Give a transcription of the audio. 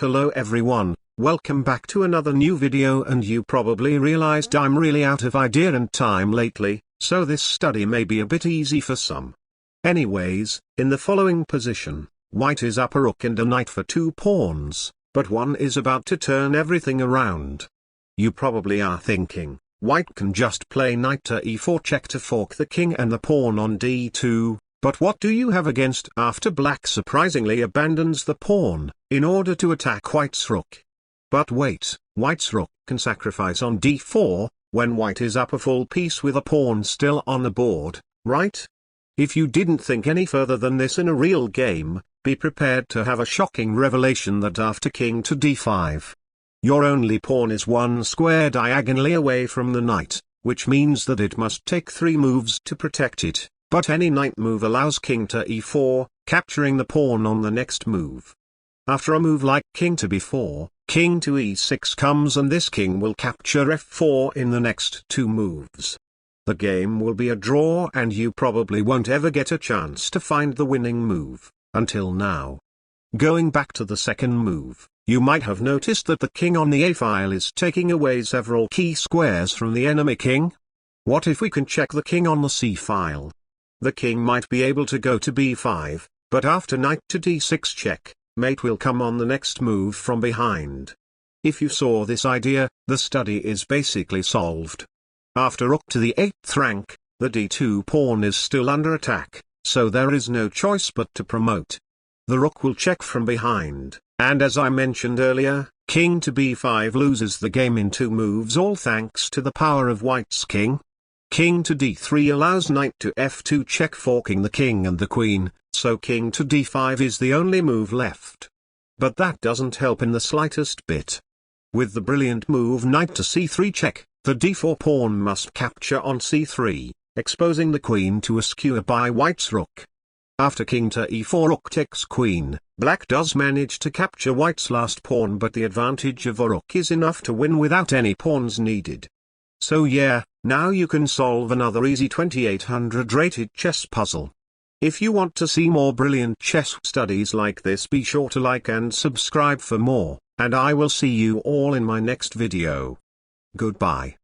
Hello everyone, welcome back to another new video, and you probably realized I'm really out of idea and time lately, so this study may be a bit easy for some. Anyways, in the following position, white is up a rook and a knight for 2 pawns, but one is about to turn everything around. You probably are thinking, white can just play knight to e4 check to fork the king and the pawn on d2, but what do you have against after black surprisingly abandons the pawn, in order to attack white's rook? But wait, white's rook can sacrifice on d4, when white is up a full piece with a pawn still on the board, right? If you didn't think any further than this in a real game, be prepared to have a shocking revelation that after king to d5, your only pawn is one square diagonally away from the knight, which means that it must take 3 moves to protect it, but any knight move allows king to e4, capturing the pawn on the next move. After a move like king to b4, king to e6 comes, and this king will capture f4 in the next 2 moves. The game will be a draw, and you probably won't ever get a chance to find the winning move, until now. Going back to the second move, you might have noticed that the king on the a-file is taking away several key squares from the enemy king. What if we can check the king on the c-file? The king might be able to go to b5, but after knight to d6 check, mate will come on the next move from behind. If you saw this idea, the study is basically solved. After rook to the 8th rank, the d2 pawn is still under attack, so there is no choice but to promote. The rook will check from behind, and as I mentioned earlier, king to b5 loses the game in 2 moves, all thanks to the power of white's king. King to d3 allows knight to f2 check, forking the king and the queen, so king to d5 is the only move left. But that doesn't help in the slightest bit. With the brilliant move knight to c3 check, the d4 pawn must capture on c3, exposing the queen to a skewer by white's rook. After king to e4 rook takes queen, black does manage to capture white's last pawn, but the advantage of a rook is enough to win without any pawns needed. So yeah, now you can solve another easy 2800 rated chess puzzle. If you want to see more brilliant chess studies like this, be sure to like and subscribe for more, and I will see you all in my next video. Goodbye.